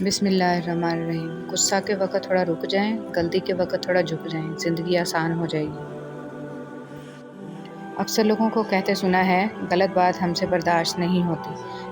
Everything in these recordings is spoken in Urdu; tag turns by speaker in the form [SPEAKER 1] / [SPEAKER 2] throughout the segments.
[SPEAKER 1] بسم اللہ الرحمن الرحیم۔ غصہ کے وقت تھوڑا رک جائیں، غلطی کے وقت تھوڑا جھک جائیں، زندگی آسان ہو جائے گی۔ اکثر لوگوں کو کہتے سنا ہے، غلط بات ہم سے برداشت نہیں ہوتی،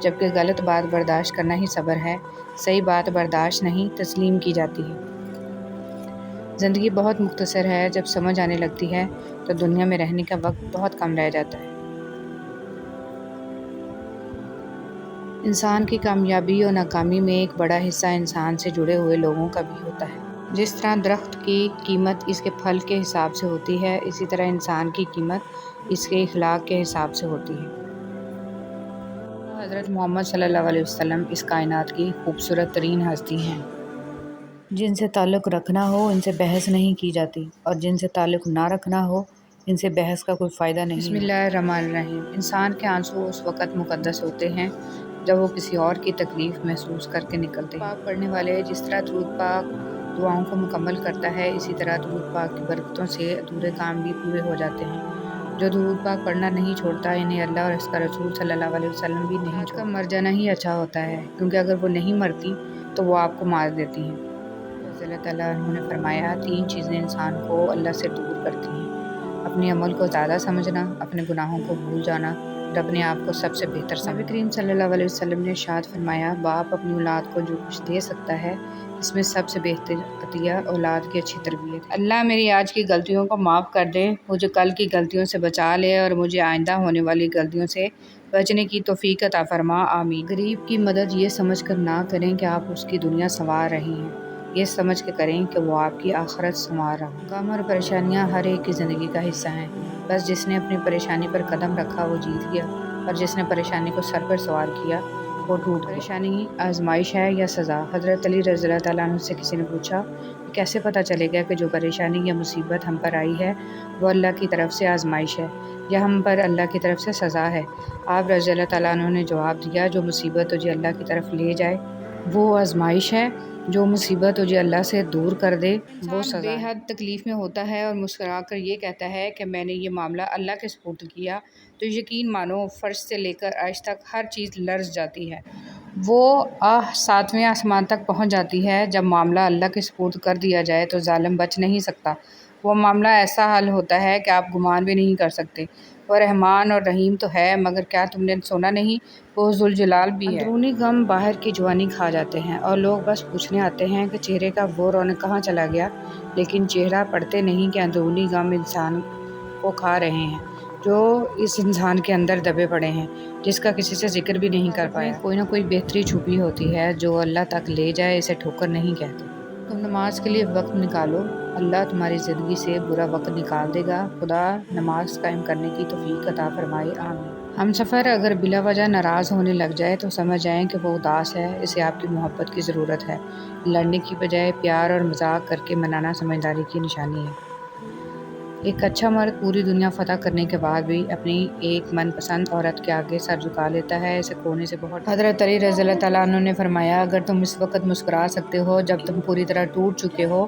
[SPEAKER 1] جبکہ غلط بات برداشت کرنا ہی صبر ہے۔ صحیح بات برداشت نہیں، تسلیم کی جاتی ہے۔ زندگی بہت مختصر ہے، جب سمجھ آنے لگتی ہے تو دنیا میں رہنے کا وقت بہت کم رہ جاتا ہے۔ انسان کی کامیابی اور ناکامی میں ایک بڑا حصہ انسان سے جڑے ہوئے لوگوں کا بھی ہوتا ہے۔ جس طرح درخت کی قیمت اس کے پھل کے حساب سے ہوتی ہے، اسی طرح انسان کی قیمت اس کے اخلاق کے حساب سے ہوتی ہے۔ حضرت محمد صلی اللہ علیہ وسلم اس کائنات کی خوبصورت ترین ہستی ہیں۔ جن سے تعلق رکھنا ہو ان سے بحث نہیں کی جاتی، اور جن سے تعلق نہ رکھنا ہو ان سے بحث کا کوئی فائدہ نہیں۔ بسم اللہ الرحمن الرحیم۔ انسان کے آنسو اس وقت مقدس ہوتے ہیں جب وہ کسی اور کی تکلیف محسوس کر کے نکلتے ہیں۔ پاک پڑھنے والے جس طرح درود پاک دعاؤں کو مکمل کرتا ہے، اسی طرح درود پاک کی برکتوں سے ادھورے کام بھی پورے ہو جاتے ہیں۔ جو درود پاک پڑھنا نہیں چھوڑتا، انہیں اللہ اور اس کا رسول صلی اللہ علیہ وسلم بھی نہیں چھوڑتا۔ مر جانا ہی اچھا ہوتا ہے، کیونکہ اگر وہ نہیں مرتی تو وہ آپ کو مار دیتی ہیں۔ رضی اللہ تعالیٰ عنہ نے فرمایا، 3 چیزیں انسان کو اللہ سے دور کرتی ہیں: اپنے عمل کو زیادہ سمجھنا، اپنے گناہوں کو بھول جانا، اور اپنے آپ کو سب سے بہتر سمجھنا۔ نبی کریم صلی اللہ علیہ وسلم نے ارشاد فرمایا، باپ اپنی اولاد کو جو کچھ دے سکتا ہے، اس میں سب سے بہتر عطیہ اولاد کی اچھی تربیت ہے۔ اللہ میری آج کی غلطیوں کو معاف کر دے، مجھے کل کی غلطیوں سے بچا لے، اور مجھے آئندہ ہونے والی غلطیوں سے بچنے کی توفیق عطا فرما، آمین۔ غریب کی مدد یہ سمجھ کر نہ کریں کہ آپ اس کی دنیا سنوار رہے ہیں، یہ سمجھ کے کریں کہ وہ آپ کی آخرت سنوار رہا ہے۔ غم اور پریشانیاں ہر ایک کی زندگی کا حصہ ہیں، بس جس نے اپنی پریشانی پر قدم رکھا وہ جیت گیا، اور جس نے پریشانی کو سر پر سوار کیا وہ ٹوٹ گیا۔ پریشانی آزمائش ہے یا سزا؟ حضرت علی رضی اللہ تعالیٰ عنہ سے کسی نے پوچھا کہ کیسے پتہ چلے گا کہ جو پریشانی یا مصیبت ہم پر آئی ہے وہ اللہ کی طرف سے آزمائش ہے یا ہم پر اللہ کی طرف سے سزا ہے؟ آپ رضی اللہ تعالیٰ عنہ نے جواب دیا، جو مصیبت تجھے اللہ کی طرف لے جائے وہ آزمائش ہے، جو مصیبت تجھے اللہ سے دور کر دے وہ سزا ہے۔ بے حد تکلیف میں ہوتا ہے اور مسکرا کر یہ کہتا ہے کہ میں نے یہ معاملہ اللہ کے سپرد کیا، تو یقین مانو فرش سے لے کر عرش تک ہر چیز لرز جاتی ہے۔ وہ 7ویں آسمان تک پہنچ جاتی ہے۔ جب معاملہ اللہ کے سپرد کر دیا جائے تو ظالم بچ نہیں سکتا۔ وہ معاملہ ایسا حل ہوتا ہے کہ آپ گمان بھی نہیں کر سکتے۔ وہ رحمان اور رحیم تو ہے، مگر کیا تم نے سنا نہیں، وہ ذوالجلال بھی ہے۔ اندرونی غم باہر کی جوانی کھا جاتے ہیں، اور لوگ بس پوچھنے آتے ہیں کہ چہرے کا وہ رونق کہاں چلا گیا، لیکن چہرہ پڑھتے نہیں کہ اندرونی غم انسان کو کھا رہے ہیں، جو اس انسان کے اندر دبے پڑے ہیں، جس کا کسی سے ذکر بھی نہیں کر پایا۔ کوئی نہ کوئی بہتری چھپی ہوتی ہے، جو اللہ تک لے جائے اسے ٹھوکر نہیں کہتے۔ تم نماز کے لیے وقت نکالو، اللہ تمہاری زندگی سے برا وقت نکال دے گا۔ خدا نماز قائم کرنے کی توفیق عطا فرمائے، آمین۔ ہم سفر اگر بلا وجہ ناراض ہونے لگ جائے تو سمجھ جائیں کہ وہ اداس ہے، اسے آپ کی محبت کی ضرورت ہے۔ لڑنے کی بجائے پیار اور مذاق کر کے منانا سمجھداری کی نشانی ہے۔ ایک اچھا مرد پوری دنیا فتح کرنے کے بعد بھی اپنی ایک من پسند عورت کے آگے سر جھکا لیتا ہے، اسے کھونے سے بہت۔ حضرت علی رضی اللہ تعالیٰ عنہ نے فرمایا، اگر تم اس وقت مسکرا سکتے ہو جب تم پوری طرح ٹوٹ چکے ہو،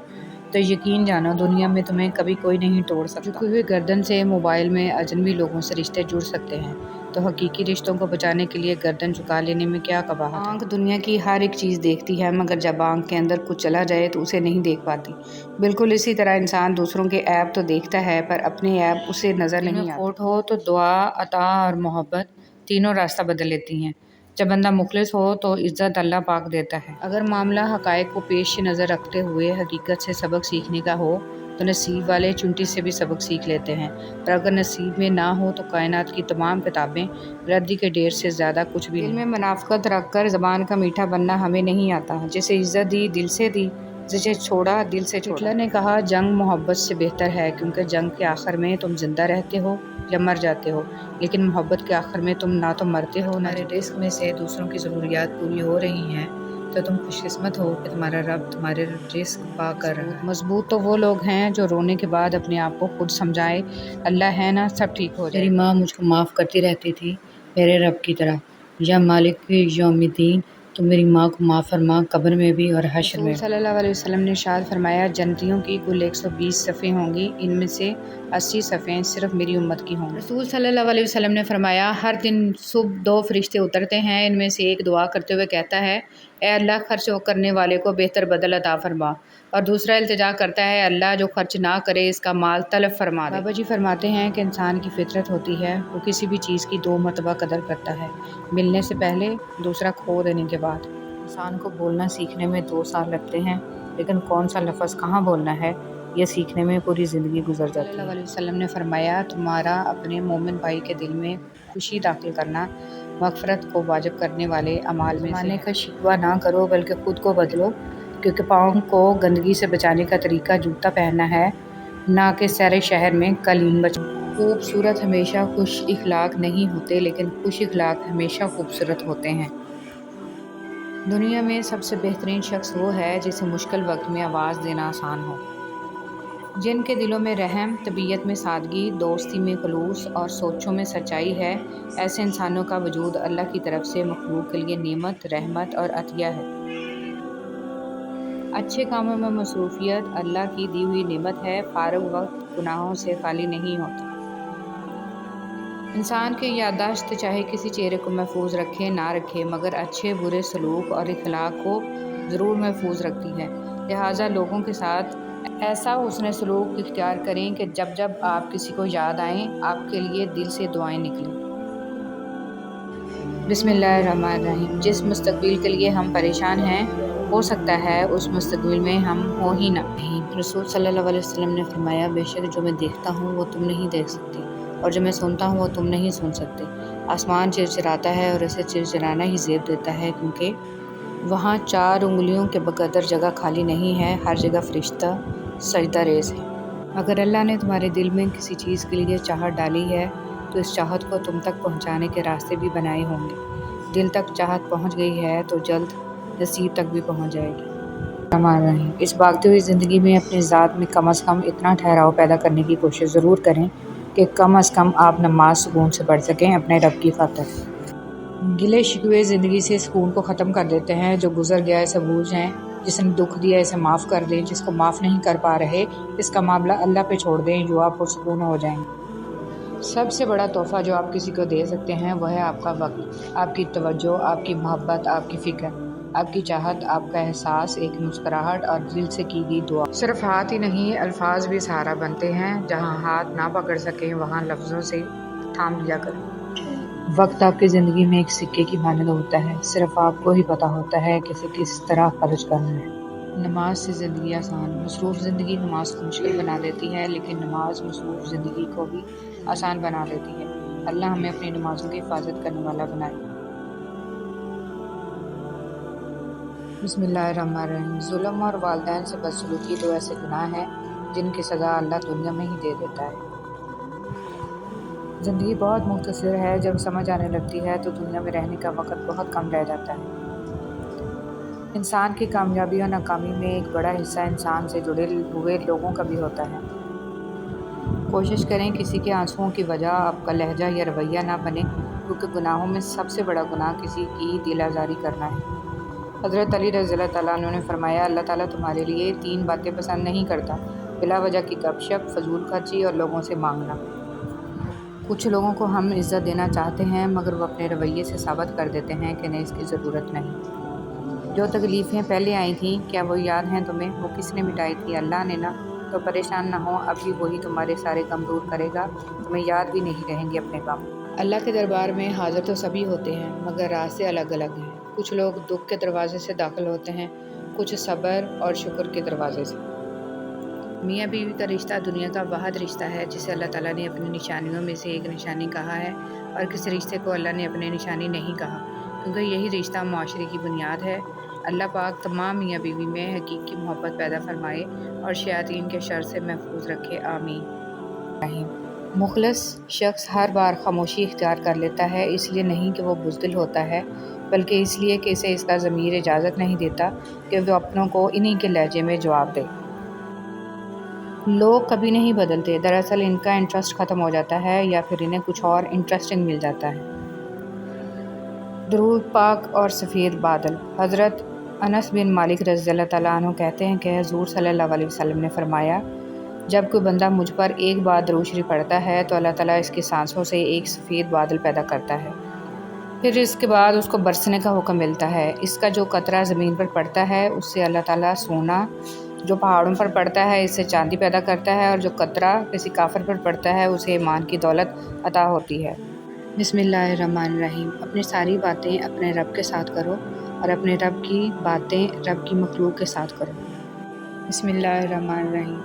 [SPEAKER 1] تو یقین جانو دنیا میں تمہیں کبھی کوئی نہیں توڑ سکتا۔ جھکی ہوئی گردن سے موبائل میں اجنبی لوگوں سے رشتے جڑ سکتے ہیں، تو حقیقی رشتوں کو بچانے کے لیے گردن جھکا لینے میں کیا قباحت ہے؟ آنکھ دنیا کی ہر ایک چیز دیکھتی ہے، مگر جب آنکھ کے اندر کچھ چلا جائے تو اسے نہیں دیکھ پاتی۔ بالکل اسی طرح انسان دوسروں کے عیب تو دیکھتا ہے، پر اپنے عیب اسے نظر نہیں آتے۔ کھوٹ ہو تو دعا، عطا اور محبت تینوں راستہ بدل لیتی ہیں۔ جب بندہ مخلص ہو تو عزت اللہ پاک دیتا ہے۔ اگر معاملہ حقائق کو پیش نظر رکھتے ہوئے حقیقت سے سبق سیکھنے کا ہو تو نصیب والے چونٹی سے بھی سبق سیکھ لیتے ہیں، اور اگر نصیب میں نہ ہو تو کائنات کی تمام کتابیں ردی کے ڈھیر سے زیادہ کچھ بھی نہیں۔ دل میں منافقت رکھ کر زبان کا میٹھا بننا ہمیں نہیں آتا۔ جسے عزت دی دل سے دی، جسے چھوڑا دل سے چھوڑا۔ ہٹلر نے کہا، جنگ محبت سے بہتر ہے، کیونکہ جنگ کے آخر میں تم زندہ رہتے ہو یا مر جاتے ہو، لیکن محبت کے آخر میں تم نہ تو مرتے ہو نہ تمہارے رزق میں سے دوسروں کی ضروریات پوری ہو رہی ہیں تو تم خوش قسمت ہو کہ تمہارا رب تمہارے رزق پا کر رہا ہے۔ مضبوط تو وہ لوگ ہیں جو رونے کے بعد اپنے آپ کو خود سمجھائے، اللہ ہے نا سب ٹھیک ہو جائے۔ میری ماں مجھ کو معاف کرتی رہتی تھی میرے رب کی طرح، یا مالک یوم الدین، تو میری ماں کو معاف فرما، قبر میں بھی اور حشر میں بھی۔ رسول صلی اللہ علیہ وسلم نے ارشاد فرمایا، جنتیوں کی کل 120 صفیں ہوں گی، ان میں سے 80 صفیں صرف میری امت کی ہوں گی۔ رسول صلی اللہ علیہ وسلم نے فرمایا، ہر دن صبح 2 فرشتے اترتے ہیں، ان میں سے ایک دعا کرتے ہوئے کہتا ہے، اے اللہ خرچ کرنے والے کو بہتر بدل عطا فرما، اور دوسرا التجا کرتا ہے اللہ جو خرچ نہ کرے اس کا مال تلف فرما دے۔ بابا جی فرماتے ہیں کہ انسان کی فطرت ہوتی ہے وہ کسی بھی چیز کی 2 مرتبہ قدر کرتا ہے، ملنے سے پہلے، دوسرا کھو دینے کے بعد۔ انسان کو بولنا سیکھنے میں 2 سال لگتے ہیں، لیکن کون سا لفظ کہاں بولنا ہے یہ سیکھنے میں پوری زندگی گزر جاتی ہے۔ صلی اللہ علیہ وسلم نے فرمایا تمہارا اپنے مومن بھائی کے دل میں خوشی داخل کرنا مغفرت کو واجب کرنے والے اعمال میں سے ہے۔ زمانے کا شکوہ نہ کرو بلکہ خود کو بدلو، کیونکہ پاؤں کو گندگی سے بچانے کا طریقہ جوتا پہننا ہے، نہ کہ سیر شہر میں قلیم بچانا۔ خوبصورت ہمیشہ خوش اخلاق نہیں ہوتے، لیکن خوش اخلاق ہمیشہ خوبصورت ہوتے ہیں۔ دنیا میں سب سے بہترین شخص وہ ہے جسے مشکل وقت میں آواز دینا آسان ہو۔ جن کے دلوں میں رحم، طبیعت میں سادگی، دوستی میں خلوص اور سوچوں میں سچائی ہے، ایسے انسانوں کا وجود اللہ کی طرف سے مخلوق کے لیے نعمت، رحمت اور عطیہ ہے۔ اچھے کاموں میں مصروفیت اللہ کی دی ہوئی نعمت ہے، فارغ وقت گناہوں سے خالی نہیں ہوتا۔ انسان کی یادداشت چاہے کسی چہرے کو محفوظ رکھے نہ رکھے، مگر اچھے برے سلوک اور اخلاق کو ضرور محفوظ رکھتی ہے۔ لہٰذا لوگوں کے ساتھ ایسا حسن سلوک اختیار کریں کہ جب جب آپ کسی کو یاد آئیں آپ کے لیے دل سے دعائیں نکلیں۔ بسم اللہ الرحمن الرحیم۔ جس مستقبل کے لیے ہم پریشان ہیں ہو سکتا ہے اس مستقبل میں ہم ہو ہی نہ۔ رسول صلی اللہ علیہ وسلم نے فرمایا بے شک جو میں دیکھتا ہوں وہ تم نہیں دیکھ سکتے، اور جو میں سنتا ہوں وہ تم نہیں سن سکتے۔ آسمان چرچراتا ہے اور اسے چرچرانا ہی زیب دیتا ہے، کیونکہ وہاں 4 انگلیوں کے بقدر جگہ خالی نہیں ہے، ہر جگہ فرشتہ سجدہ ریز ہے۔ اگر اللہ نے تمہارے دل میں کسی چیز کے لیے چاہت ڈالی ہے تو اس چاہت کو تم تک پہنچانے کے راستے بھی بنائے ہوں گے۔ دل تک چاہت پہنچ گئی ہے تو جلد نصیب تک بھی پہنچ جائے گی۔ اس بھاگتی ہوئی زندگی میں اپنی ذات میں کم از کم اتنا ٹھہراؤ پیدا کرنے کی کوشش ضرور کریں کہ کم از کم آپ نماز سکون سے پڑھ سکیں اپنے رب کی خاطر۔ گلے شکوے زندگی سے سکون کو ختم کر دیتے ہیں۔ جو گزر گیا اسے بھول جائیں، جس نے دکھ دیا اسے معاف کر دیں، جس کو معاف نہیں کر پا رہے اس کا معاملہ اللہ پہ چھوڑ دیں، جو آپ پرسکون ہو جائیں گے۔ سب سے بڑا تحفہ جو آپ کسی کو دے سکتے ہیں وہ ہے آپ کا وقت، آپ کی توجہ، آپ کی محبت، آپ کی فکر، آپ کی چاہت، آپ کا احساس، ایک مسکراہٹ اور دل سے کی گئی دعا۔ صرف ہاتھ ہی نہیں الفاظ بھی سہارا بنتے ہیں، جہاں ہاتھ نہ پکڑ سکیں وہاں لفظوں سے تھام لیا کریں۔ وقت آپ کی زندگی میں ایک سکے کی مانند ہوتا ہے، صرف آپ کو ہی پتہ ہوتا ہے کہ اسے کس طرح خرچ کرنا ہے۔ نماز سے زندگی آسان، مصروف زندگی نماز کو مشکل بنا دیتی ہے، لیکن نماز مصروف زندگی کو بھی آسان بنا دیتی ہے۔ اللہ ہمیں اپنی نمازوں کی حفاظت کرنے والا بنائے۔ بسم اللہ الرحمن الرحیم۔ ظلم اور والدین سے بدسلوکی 2 ایسے گناہ ہیں جن کی سزا اللہ دنیا میں ہی دے دیتا ہے۔ زندگی بہت مختصر ہے، جب سمجھ آنے لگتی ہے تو دنیا میں رہنے کا وقت بہت کم رہ جاتا ہے۔ انسان کی کامیابی اور ناکامی میں ایک بڑا حصہ انسان سے جڑے ہوئے لوگوں کا بھی ہوتا ہے۔ کوشش کریں کسی کے آنسوؤں کی وجہ آپ کا لہجہ یا رویہ نہ بنے، کیونکہ گناہوں میں سب سے بڑا گناہ کسی کی دل آزاری کرنا ہے۔ حضرت علی رضی اللہ تعالیٰ عنہ نے فرمایا اللہ تعالیٰ تمہارے لیے 3 باتیں پسند نہیں کرتا: بلا وجہ کی گپ شپ، فضول خرچی اور لوگوں سے مانگنا۔ کچھ لوگوں کو ہم عزت دینا چاہتے ہیں مگر وہ اپنے رویے سے ثابت کر دیتے ہیں کہ انہیں اس کی ضرورت نہیں۔ جو تکلیفیں پہلے آئی تھیں کیا وہ یاد ہیں تمہیں؟ وہ کس نے مٹائی تھی؟ اللہ نے نا۔ تو پریشان نہ ہو، ابھی وہی تمہارے سارے غم دور کرے گا، تمہیں یاد بھی نہیں رہیں گے اپنے غم۔ اللہ کے دربار میں حاضر تو سبھی ہوتے ہیں مگر راستے الگ الگ ہیں۔ کچھ لوگ دکھ کے دروازے سے داخل ہوتے ہیں، کچھ صبر اور شکر کے دروازے سے۔ میاں بیوی کا رشتہ دنیا کا واحد رشتہ ہے جسے اللہ تعالیٰ نے اپنی نشانیوں میں سے ایک نشانی کہا ہے، اور کسی رشتے کو اللہ نے اپنی نشانی نہیں کہا، کیونکہ یہی رشتہ معاشرے کی بنیاد ہے۔ اللہ پاک تمام میاں بیوی میں حقیقی محبت پیدا فرمائے اور شیاطین کے شر سے محفوظ رکھے، آمین۔ مخلص شخص ہر بار خاموشی اختیار کر لیتا ہے، اس لیے نہیں کہ وہ بزدل ہوتا ہے بلکہ اس لیے کہ اسے اس کا ضمیر اجازت نہیں دیتا کہ وہ اپنوں کو انہی کے لہجے میں جواب دے۔ لوگ کبھی نہیں بدلتے، دراصل ان کا انٹرسٹ ختم ہو جاتا ہے یا پھر انہیں کچھ اور انٹرسٹنگ مل جاتا ہے۔ درود پاک اور سفید بادل۔ حضرت انس بن مالک رضی اللہ تعالیٰ عنہ کہتے ہیں کہ حضور صلی اللہ علیہ وسلم نے فرمایا جب کوئی بندہ مجھ پر ایک بار درود شریف پڑھتا ہے تو اللہ تعالیٰ اس کی سانسوں سے ایک سفید بادل پیدا کرتا ہے۔ پھر اس کے بعد اس کو برسنے کا حکم ملتا ہے۔ اس کا جو قطرہ زمین پر پڑتا ہے اس سے اللہ تعالیٰ سونا، جو پہاڑوں پر پڑتا ہے اس سے چاندی پیدا کرتا ہے، اور جو قطرہ کسی کافر پر پڑتا ہے اسے ایمان کی دولت عطا ہوتی ہے۔ بسم اللہ الرحمن الرحیم۔ اپنی ساری باتیں اپنے رب کے ساتھ کرو اور اپنے رب کی باتیں رب کی مخلوق کے ساتھ کرو۔ بسم اللہ الرحمن الرحیم۔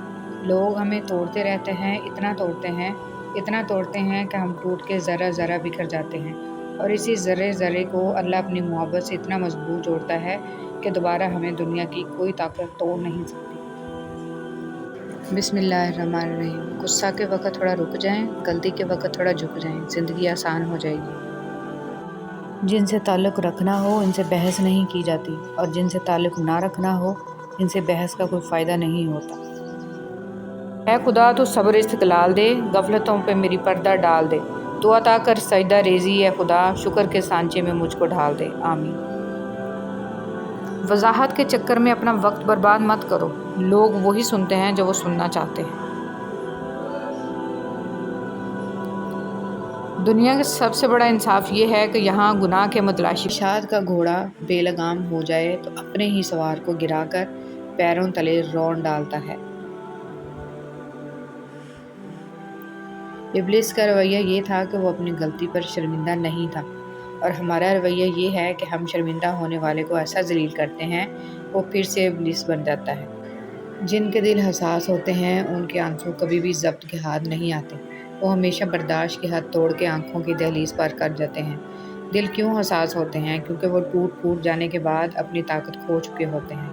[SPEAKER 1] لوگ ہمیں توڑتے رہتے ہیں، اتنا توڑتے ہیں کہ ہم ٹوٹ کے ذرہ ذرہ بکھر جاتے ہیں، اور اسی ذرے ذرے کو اللہ اپنی محبت سے اتنا مضبوط جوڑتا ہے کہ دوبارہ ہمیں دنیا کی کوئی طاقت توڑ نہیں سکتی۔ بسم اللہ الرحمن الرحیم۔ غصہ کے وقت تھوڑا رک جائیں، غلطی کے وقت تھوڑا جھک جائیں، زندگی آسان ہو جائے گی۔ جن سے تعلق رکھنا ہو ان سے بحث نہیں کی جاتی، اور جن سے تعلق نہ رکھنا ہو ان سے بحث کا کوئی فائدہ نہیں ہوتا۔ اے خدا تو صبر استقلال دے، غفلتوں پہ میری پردہ ڈال دے، تو عطا کر سجدہ ریزی اے خدا، شکر کے سانچے میں مجھ کو ڈھال دے، آمین۔ وضاحت کے چکر میں اپنا وقت برباد مت کرو، لوگ وہی سنتے ہیں جو وہ سننا چاہتے ہیں۔ دنیا کا سب سے بڑا انصاف یہ ہے کہ یہاں گناہ کے متلاشی شاد کا گھوڑا بے لگام ہو جائے تو اپنے ہی سوار کو گرا کر پیروں تلے رون ڈالتا ہے۔ ابلیس کا رویہ یہ تھا کہ وہ اپنی غلطی پر شرمندہ نہیں تھا، اور ہمارا رویہ یہ ہے کہ ہم شرمندہ ہونے والے کو ایسا ذلیل کرتے ہیں وہ پھر سے ابلیس بن جاتا ہے۔ جن کے دل حساس ہوتے ہیں ان کے آنسو کبھی بھی ضبط کے ہاتھ نہیں آتے، وہ ہمیشہ برداشت کی حد توڑ کے آنکھوں کی دہلیز پار کر جاتے ہیں۔ دل کیوں حساس ہوتے ہیں؟ کیونکہ وہ ٹوٹ جانے کے بعد اپنی طاقت کھو چکے ہوتے ہیں۔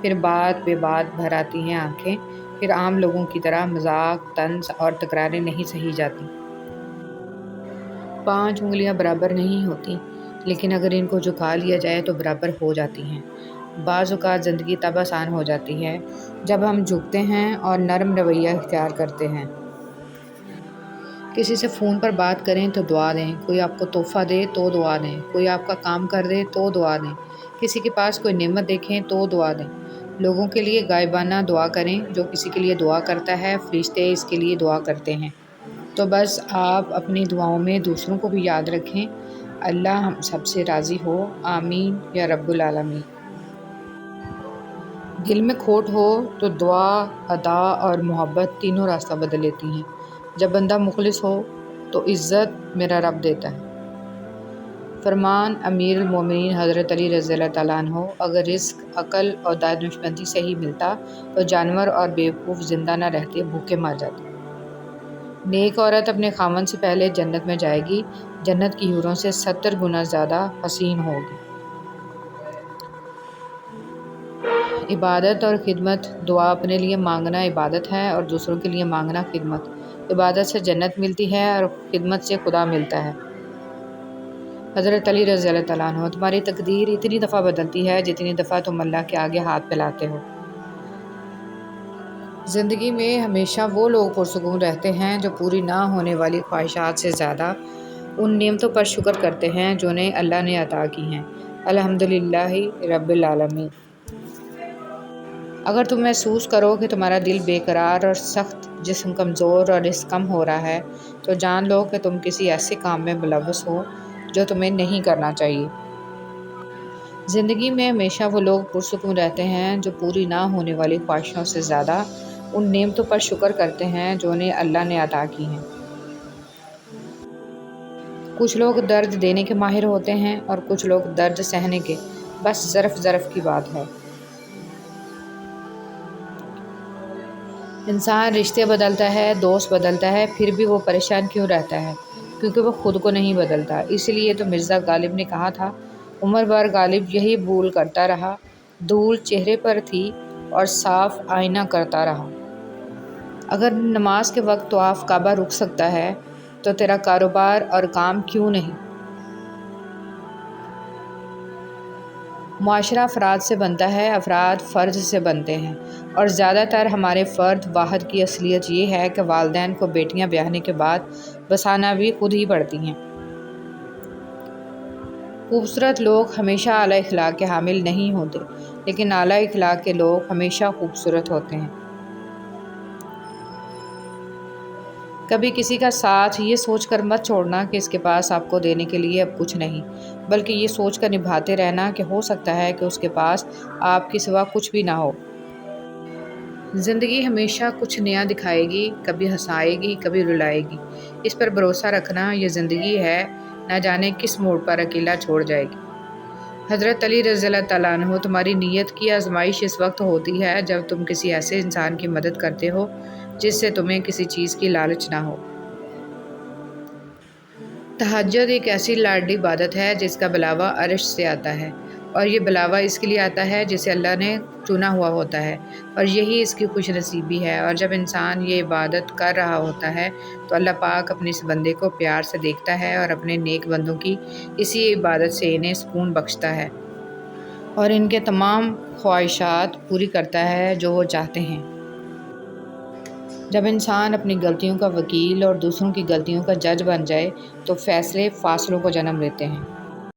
[SPEAKER 1] پھر بات بے بات بھر آتی ہیں آنکھیں، پھر عام لوگوں کی طرح مذاق، طنز اور تکراریں نہیں سہی جاتی۔ 5 انگلیاں برابر نہیں ہوتی، لیکن اگر ان کو جھکا لیا جائے تو برابر ہو جاتی ہیں۔ بعض اوقات زندگی تب آسان ہو جاتی ہے جب ہم جھکتے ہیں اور نرم رویہ اختیار کرتے ہیں۔ کسی سے فون پر بات کریں تو دعا دیں، کوئی آپ کو تحفہ دے تو دعا دیں، کوئی آپ کا کام کر دے تو دعا دیں، کسی کے پاس کوئی نعمت دیکھیں تو دعا دیں۔ لوگوں کے لیے غائبانہ دعا کریں، جو کسی کے لیے دعا کرتا ہے فرشتے اس کے لیے دعا کرتے ہیں۔ تو بس آپ اپنی دعاؤں میں دوسروں کو بھی یاد رکھیں۔ اللہ ہم سب سے راضی ہو، آمین یا رب العالمین۔ دل میں کھوٹ ہو تو دعا، ادا اور محبت تینوں راستہ بدل لیتی ہیں۔ جب بندہ مخلص ہو تو عزت میرا رب دیتا ہے۔ فرمان امیر المومنین حضرت علی رضی اللہ تعالیٰ عنہ، اگر رزق عقل اور دانشمندی سے ہی ملتا تو جانور اور بیوقوف زندہ نہ رہتے، بھوکے مر جاتے۔ نیک عورت اپنے خاوند سے پہلے جنت میں جائے گی، جنت کی حوروں سے 70 گنا زیادہ حسین ہوگی۔ عبادت اور خدمت۔ دعا اپنے لیے مانگنا عبادت ہے اور دوسروں کے لیے مانگنا خدمت۔ عبادت سے جنت ملتی ہے اور خدمت سے خدا ملتا ہے۔ حضرت علی رضی اللہ تعالیٰ عنہ، تمہاری تقدیر اتنی دفعہ بدلتی ہے جتنی دفعہ تم اللہ کے آگے ہاتھ پھیلاتے ہو۔ زندگی میں ہمیشہ وہ لوگ پرسکون رہتے ہیں جو پوری نہ ہونے والی خواہشات سے زیادہ ان نعمتوں پر شکر کرتے ہیں جو انہیں اللہ نے عطا کی ہیں۔ الحمدللہ رب العالمین۔ اگر تم محسوس کرو کہ تمہارا دل بے قرار اور سخت، جسم کمزور اور رزق کم ہو رہا ہے، تو جان لو کہ تم کسی ایسے کام میں ملوث ہو جو تمہیں نہیں کرنا چاہیے۔ زندگی میں ہمیشہ وہ لوگ پرسکون رہتے ہیں جو پوری نہ ہونے والی خواہشوں سے زیادہ ان نعمتوں پر شکر کرتے ہیں جو انہیں اللہ نے عطا کی ہیں۔ کچھ لوگ درد دینے کے ماہر ہوتے ہیں اور کچھ لوگ درد سہنے کے، بس ظرف کی بات ہے۔ انسان رشتے بدلتا ہے، دوست بدلتا ہے، پھر بھی وہ پریشان کیوں رہتا ہے؟ کیونکہ وہ خود کو نہیں بدلتا۔ اس لیے تو مرزا غالب نے کہا تھا، عمر بھر غالب یہی بھول کرتا رہا، دھول چہرے پر تھی اور صاف آئینہ کرتا رہا۔ اگر نماز کے وقت طواف کعبہ رک سکتا ہے تو تیرا کاروبار اور کام کیوں نہیں؟ معاشرہ افراد سے بنتا ہے، افراد فرد سے بنتے ہیں، اور زیادہ تر ہمارے فرد واحد کی اصلیت یہ ہے کہ والدین کو بیٹیاں بیاہنے کے بعد بسانا بھی خود ہی پڑتی ہیں۔ خوبصورت لوگ ہمیشہ اعلیٰ اخلاق کے حامل نہیں ہوتے، لیکن اعلیٰ اخلاق کے لوگ ہمیشہ خوبصورت ہوتے ہیں۔ کبھی کسی کا ساتھ یہ سوچ کر مت چھوڑنا کہ اس کے پاس آپ کو دینے کے لیے اب کچھ نہیں، بلکہ یہ سوچ کر نبھاتے رہنا کہ ہو سکتا ہے کہ اس کے پاس آپ کے سوا کچھ بھی نہ ہو۔ زندگی ہمیشہ کچھ نیا دکھائے گی، کبھی ہنسائے گی، کبھی رلائے گی۔ اس پر بھروسہ رکھنا، یہ زندگی ہے، نہ جانے کس موڑ پر اکیلا چھوڑ جائے گی۔ حضرت علی رضی اللہ تعالیٰ عنہ: تمہاری نیت کی آزمائش اس وقت ہوتی ہے جب تم کسی ایسے انسان کی مدد کرتے ہو جس سے تمہیں کسی چیز کی لالچ نہ ہو۔ تہجد ایک ایسی لاڈلی عبادت ہے جس کا بلاوا عرش سے آتا ہے، اور یہ بلاوا اس کے لیے آتا ہے جسے اللہ نے چنا ہوا ہوتا ہے، اور یہی اس کی خوش نصیبی ہے۔ اور جب انسان یہ عبادت کر رہا ہوتا ہے تو اللہ پاک اپنے اس بندے کو پیار سے دیکھتا ہے اور اپنے نیک بندوں کی اسی عبادت سے انہیں سکون بخشتا ہے اور ان کے تمام خواہشات پوری کرتا ہے جو وہ چاہتے ہیں۔ جب انسان اپنی غلطیوں کا وکیل اور دوسروں کی غلطیوں کا جج بن جائے تو فیصلے فاصلوں کو جنم لیتے ہیں۔